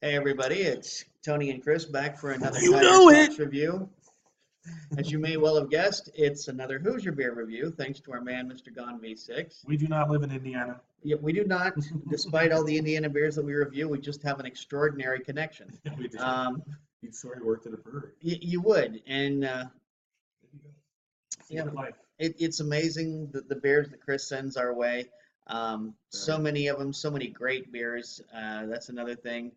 Hey everybody, it's Tony and Chris back for another You know TigerSox it. review. As you may well have guessed, it's another Hoosier beer review, thanks to our man, Mr. Gone V6. We do not live in Indiana. Yet we do not, despite all the Indiana beers that we review, we just have an extraordinary connection. We do. Um, You'd swear he worked at a brewery. you would, and There you go. Secret life. it's amazing the beers that Chris sends our way. So Right. many of them, so many great beers. That's another thing.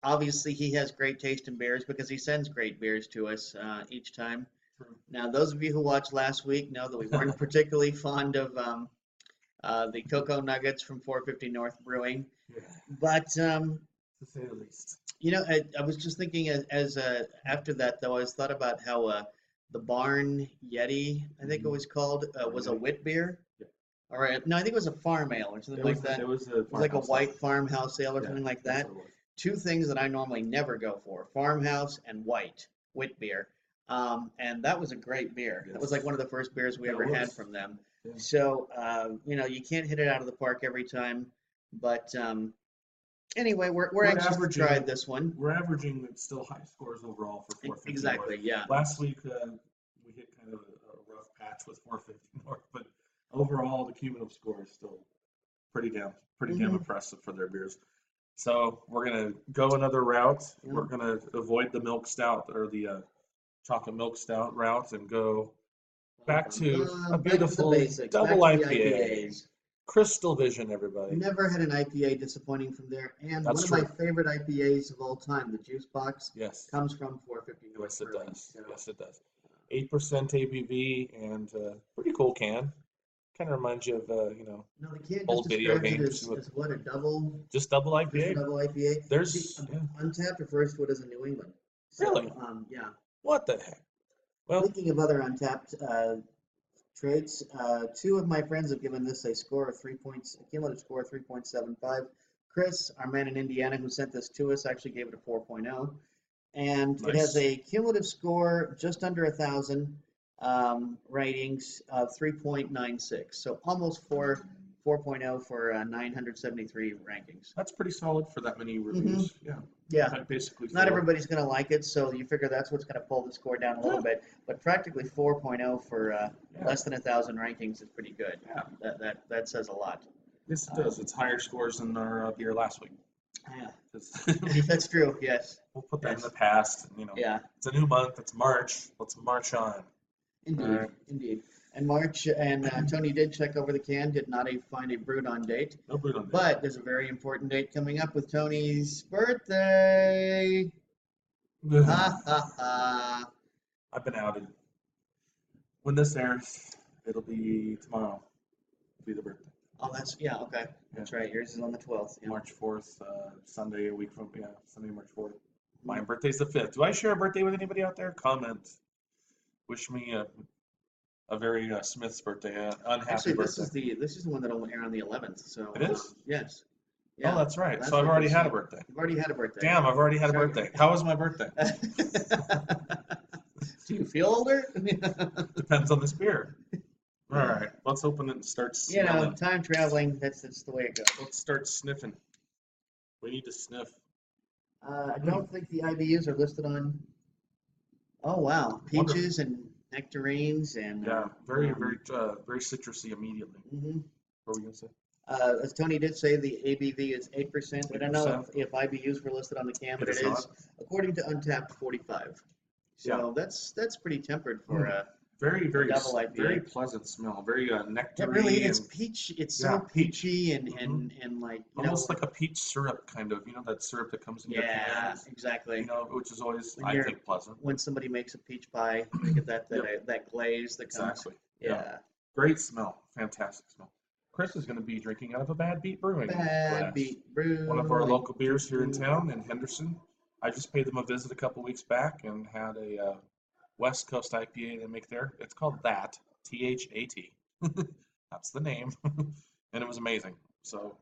Obviously, he has great taste in beers because he sends great beers to us each time. True. Now, those of you who watched last week know that we weren't particularly fond of the cocoa nuggets from 450 North Brewing, Yeah, but to say the least. I was just thinking as after that though, I was thought about how the Barn Yeti, I think it was called, was a wit beer. Yeah. Or no, I think it was a farm ale or something like that. It was It was like a white farmhouse ale or something like that's that. what it was. Two things that I normally never go for: farmhouse and wit beer. And that was a great beer. That was like one of the first beers we Yeah, ever it had was. from them. Yeah. So you can't hit it out of the park every time. But anyway, we're anxious to try this one. We're averaging still high scores overall for 450 Exactly, North. yeah. Last week we hit kind of a rough patch with 450 North, but overall the cumulative score is still pretty damn impressive for their beers. So we're gonna go another route. Yeah. We're gonna avoid the milk stout or the chocolate milk stout route and go back to a Back to the beautiful basics, double back to the IPA. IPAs. Crystal Vision, everybody. Never had an IPA disappointing from there. And That's one of true. my favorite IPAs of all time, the Juice Box, Yes. comes from 450 North Yes, it Brewing. does. So, Yes, it does. 8% ABV and pretty cool can. Kind of reminds you of no, the can just old video describes it games. as what, a double, Just double just a IPA. double IPA. There's See, Untapped refers to it as a New England. So, Really? Yeah. What the heck? Well, Speaking of other Untapped traits, two of my friends have given this a score of 3 points, a cumulative score of 3.75. Chris, our man in Indiana who sent this to us, actually gave it a 4.0. And it has nice. a cumulative score just under 1,000 ratings of 3.96. So almost 4.0 for 973 rankings. That's pretty solid for that many reviews. Yeah. Yeah. Like basically Not 4. everybody's going to like it, so you figure that's what's going to pull the score down a little bit. But practically 4.0 for less than 1,000 rankings is pretty good. Yeah. That says a lot. Yes, it does. It's higher scores than our beer last week. Yeah, 'Cause that's true. Yes. we'll put that in Yes. the past. Yeah. It's a new month. It's March. Let's march on. Indeed. Alright. Indeed. And March and Tony did check over the can, did not find a brewed on date. No brewed on date. But there's a very important date coming up with Tony's birthday. Ha ha ha. I've been outed. When this airs, it'll be tomorrow. It'll be the birthday. Oh, okay. That's right. Yours is on the 12th. Yeah. March 4th, Sunday, a week from, Sunday, March 4th. My birthday's the 5th. Do I share a birthday with anybody out there? Comment. Wish me a very Smith's birthday, unhappy Actually, birthday. this is the one that'll air on the 11th. So It is? yes. Oh, that's right. That's So I've what already this had a is. birthday. You've already had a birthday. Damn, I've already had a Sorry. birthday. How was my birthday? Do you feel older? Depends on this beer. All right, let's open it and start smelling. Time traveling, that's the way it goes. Let's start sniffing. We need to sniff. I don't think the IBUs are listed on. Oh wow, peaches and nectarines and very citrusy immediately. Mhm. What were we gonna say? As Tony did say, the ABV is 8%. I don't know if IBUs were listed on the can, but it is, according to Untapped, 45. So that's pretty tempered for a very double IPA. very pleasant smell. Very nectarine. It really is peach. It's so peachy and like almost like a peach syrup kind of. That syrup that comes in your cans. Exactly. Which is always I think pleasant. When somebody makes a peach pie, they get that glaze that comes. Exactly. Yeah. Great smell. Fantastic smell. Chris is going to be drinking out of a Bad Beat Brewing glass. Beat Brew. One of our local beers here in town in Henderson. I just paid them a visit a couple weeks back and had a West Coast IPA they make there. It's called THAT, T-H-A-T. That's the name. And it was amazing. So,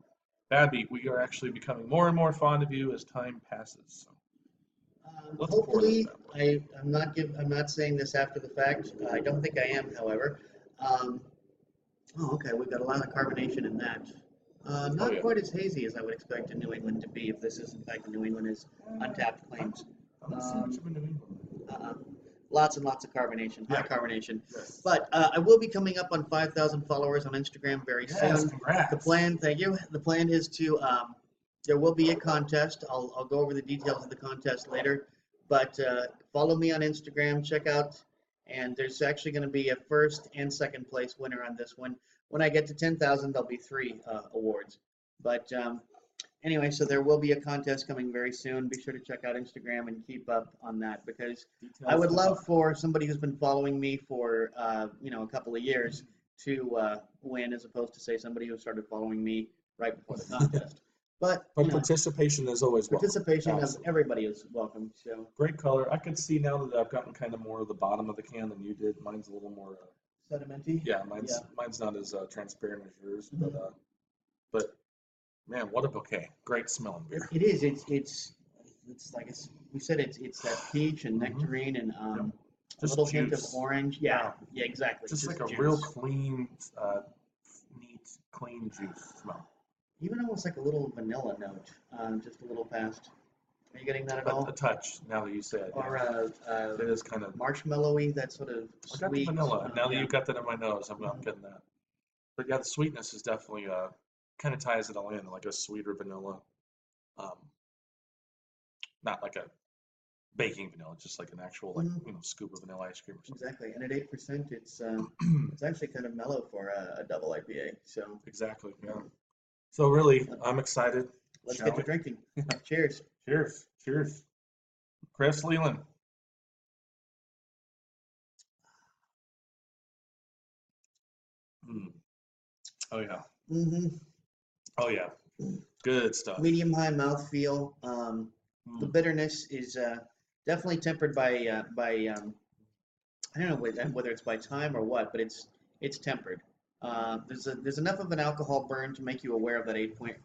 Bad Beat, we are actually becoming more and more fond of you as time passes. So. Hopefully, I'm not saying this after the fact. I don't think I am, however. Okay, we've got a lot of carbonation in that. Not yeah. quite as hazy as I would expect in New England to be if this is in fact New England is untapped claims. I'm so much of a New England. Uh, Lots and lots of carbonation, high Yeah. carbonation. Yes. But I will be coming up on 5,000 followers on Instagram very Yes, soon. congrats. The plan, thank you. The plan is to there will be a contest. I'll go over the details of the contest later. But follow me on Instagram. Check out, and there's actually going to be a first and second place winner on this one. When I get to 10,000, there'll be 3 awards. But anyway, so there will be a contest coming very soon. Be sure to check out Instagram and keep up on that because Details I would to love come. for somebody who's been following me for a couple of years to win, as opposed to say somebody who started following me right before the contest. But participation is always welcome. participation of Absolutely. everybody is welcome. So Great color. I could see now that I've gotten kind of more of the bottom of the can than you did. Mine's a little more. sedimenty. Yeah, mine's not as transparent as yours, but man, what a bouquet! Great smelling beer. It is. It's like we said. It's that peach and nectarine and a Just little hint of juice. orange. Yeah, exactly. Just like a juice. real clean, neat, clean juice smell. Even almost like a little vanilla note, just a little past. Are you getting that at all? A touch. Now that you say it, Or it is kind of. marshmallowy, that sort of I got the sweet. vanilla. Now that Yeah. you've got that in my nose, I'm getting that. But yeah, the sweetness is definitely kind of ties it all in, like a sweeter vanilla. Not like a baking vanilla, just like an actual scoop of vanilla ice cream or something. Exactly, and at 8%, it's actually kind of mellow for a double IPA. So Exactly, yeah. So really, I'm excited. let's Shall get to we? drinking. Cheers. Cheers, cheers. Chris Leland. Mm. Oh yeah. Mm-hmm. Oh yeah. Good stuff. Medium high mouthfeel. The bitterness is definitely tempered by I don't know whether it's by time or what, but it's tempered. There's enough of an alcohol burn to make you aware of that 8.0%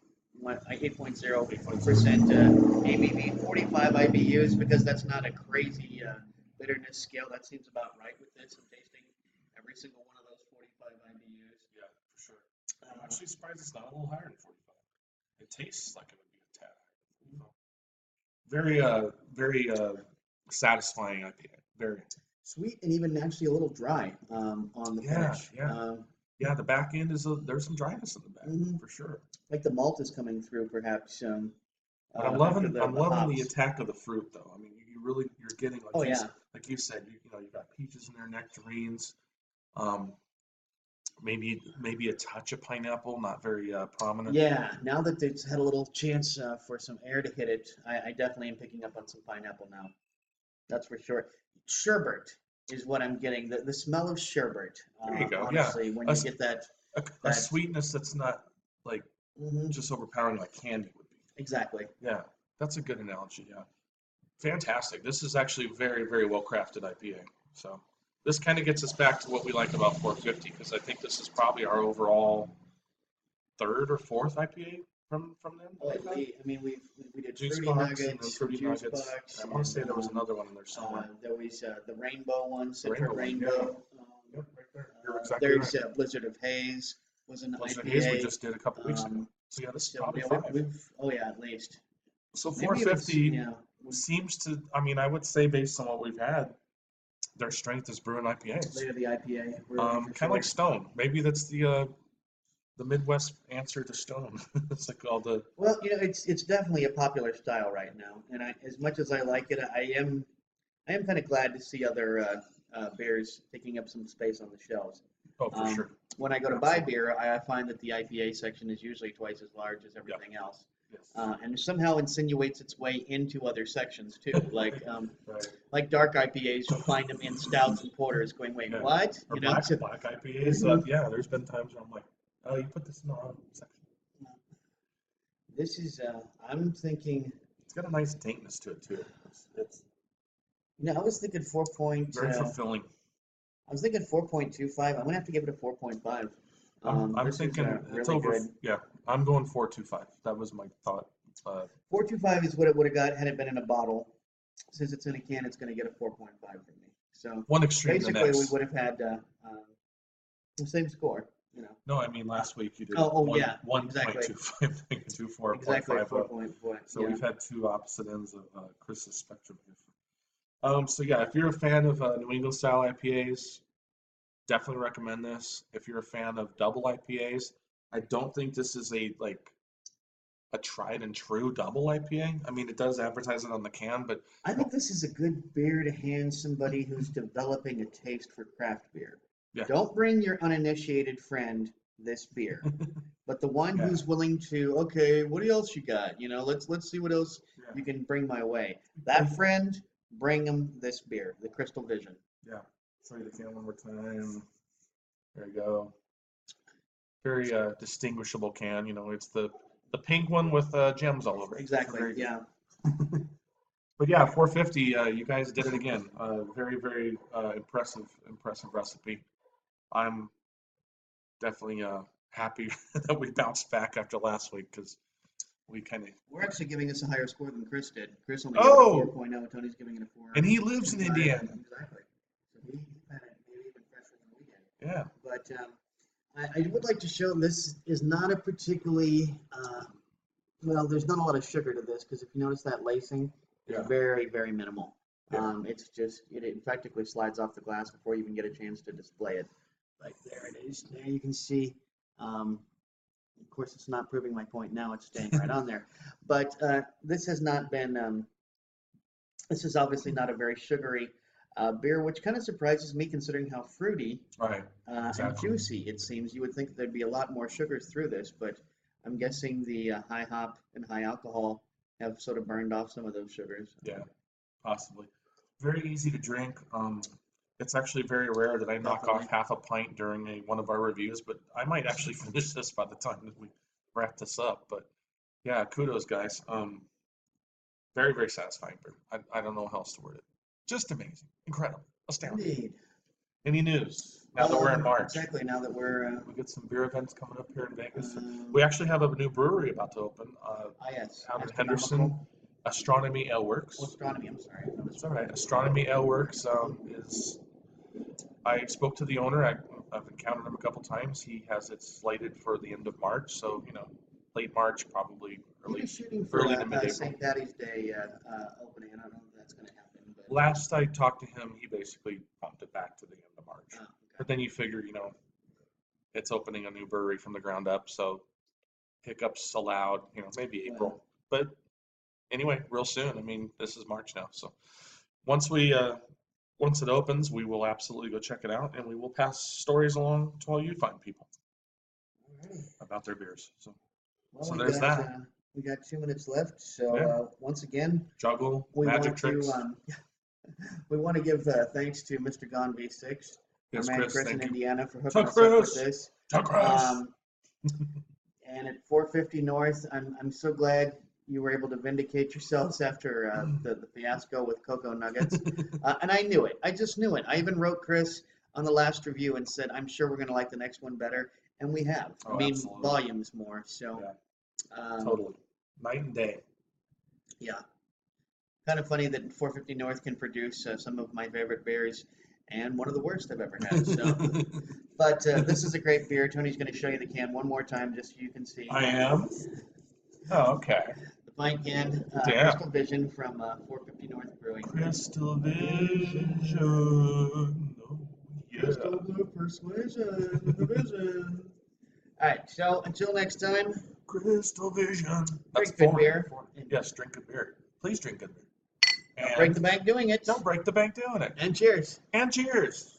ABV, 45 IBUs, because that's not a crazy bitterness scale. That seems about right with this. I'm tasting every single one of those 45 IBUs. Yeah, for sure. I'm actually surprised it's not a little higher than 45. It tastes like it would be a tad higher. Very satisfying IPA. Very sweet and even actually a little dry on the finish. Yeah, the back end there's some dryness in the back for sure. Like the malt is coming through, perhaps. But I'm loving hops. the attack of the fruit, though. I mean, you're getting like you said, you've got peaches in there, nectarines, maybe a touch of pineapple, not very prominent. Yeah, now that it's had a little chance for some air to hit it, I definitely am picking up on some pineapple now. That's for sure. Sherbet is what I'm getting. The smell of sherbet. There you go. Honestly, when you get that a sweetness that's not like just overpowering like candy would be. Exactly. Yeah, that's a good analogy. Yeah, fantastic. This is actually very, very well crafted IPA. So this kind of gets us back to what we like about 450, because I think this is probably our overall third or fourth IPA from them. Oh, I mean, we did Juice fruity box nuggets, and then fruity juice nuggets. box. I want to say there was another one in there somewhere. There was the rainbow one, Citra Rainbow Rainbow. Yep, right there. You're exactly right. There's Blizzard of Haze was an Blizzard IPA. Haze we just did a couple weeks ago. So yeah, this is probably 5. At least. So Maybe 450 seems to, I mean, I would say based on what we've had, their strength is brewing IPAs. Later the IPA. Kind of like Stone. Maybe that's the Midwest answer to Stone. It's like all the. Well, it's definitely a popular style right now, and as much as I like it, I am kind of glad to see other beers taking up some space on the shelves. Oh, for sure. When I go to buy beer, I find that the IPA section is usually twice as large as everything else. Yes. And somehow insinuates its way into other sections too, like Right. like dark IPAs. You'll find them in stouts and porters. Going, wait, what? Or black IPAs. Yeah, there's been times where I'm like, oh, you put this in the wrong section. This is. I'm thinking. It's got a nice dankness to it too. It's I was thinking 4 point. very fulfilling. I was thinking 4.25. I'm gonna have to give it a 4.5. I'm thinking really it's over. good. Yeah, I'm going 4.25. That was my thought. 4.25 is what it would have got had it been in a bottle. Since it's in a can, it's going to get a 4.5 from me. So one extreme to the basically, next. we would have had the same score. you know. No, I mean last week you did Yeah, 1.25 exactly. and 24.50. Exactly, 4.4. So Yeah. we've had two opposite ends of Chris's spectrum here. So yeah, if you're a fan of New England style IPAs, definitely recommend this. If you're a fan of double IPAs, I don't think this is a tried and true double IPA. I mean, it does advertise it on the can, but I think this is a good beer to hand somebody who's developing a taste for craft beer. yeah, Don't bring your uninitiated friend this beer, but the one Yeah. who's willing to, okay, what else you got? You know, let's see what else yeah, you can bring my way. That friend, bring him this beer, the Crystal Vision. yeah. Show you the can one more time. There you go. Very distinguishable can. You know, it's the pink one with gems all over it. Exactly. Very good. Yeah. But yeah, 450. You guys did it again. Very, very impressive recipe. I'm definitely happy that we bounced back after last week because we kind of. We're actually giving us a higher score than Chris did. Chris only Oh! gave it a 4.0. Tony's giving it a 4. And he lives in Indiana. Exactly. So he had it maybe even fresher than we did. Yeah. But I would like to show this is not a particularly, well, there's not a lot of sugar to this because if you notice that lacing is Yeah. very, very minimal. Yeah. It's just, it practically slides off the glass before you even get a chance to display it. Like there it is. There you can see. Of course, it's not proving my point now. It's staying right on there. But this has not been, this is obviously not a very sugary beer, which kind of surprises me considering how fruity Right. and Exactly. juicy it seems. You would think there'd be a lot more sugars through this, but I'm guessing the high hop and high alcohol have sort of burned off some of those sugars. Yeah. Possibly. Very easy to drink. It's actually very rare that I knock off Definitely. half a pint during one of our reviews, but I might actually finish this by the time that we wrap this up. But yeah, kudos, guys. Very, very satisfying beer. I don't know how else to word it. Just amazing. Incredible. Astounding. Indeed. Any news now that we're in March? Exactly. Now that we're. We get some beer events coming up here in Vegas. Um, We actually have a new brewery about to open yes. out in Astronomical. Henderson. Astronomy Ale Works. Oh, astronomy. I'm sorry. It's all right. Astronomy Ale Works is. I spoke to the owner. I've encountered him a couple times. He has it slated for the end of March, so late March, probably He early was shooting for early to mid-April. St. Patty's Day opening. I don't know if that's going to happen. But, Last I talked to him, he basically bumped it back to the end of March. okay. But then you figure, it's opening a new brewery from the ground up, so hiccups allowed. Maybe April. Well. But anyway, real soon. I mean, this is March now, so once it opens, we will absolutely go check it out, and we will pass stories along to all you fine people Alrighty. about their beers. So Well, there's that. We got 2 minutes left. So Yeah. once again, Juggle, we magic want tricks. to we want to give thanks to Mr. Gone V6, Yes, our man Chris, Chris in thank you. Indiana for To hooking us up with Chris. this. To Chris. And at 450 North, I'm so glad you were able to vindicate yourselves after the fiasco with Cocoa Nuggets. And I knew it. I just knew it. I even wrote Chris on the last review and said, I'm sure we're going to like the next one better. And we have. Oh, I mean, absolutely. volumes more. So, Totally. Night and day. Yeah. Kind of funny that 450 North can produce some of my favorite beers and one of the worst I've ever had. So, but this is a great beer. Tony's going to show you the can one more time just so you can see. I am? Oh, okay. The pint can, Damn. Crystal Vision from 450 North Brewing. Crystal Vision. Oh, yeah. Crystal Blue Persuasion. The Vision. All right. So until next time. Crystal Vision. Drink good beer. Yes, drink good beer. Please drink good beer. Don't break the bank doing it. Don't break the bank doing it. And cheers. And cheers.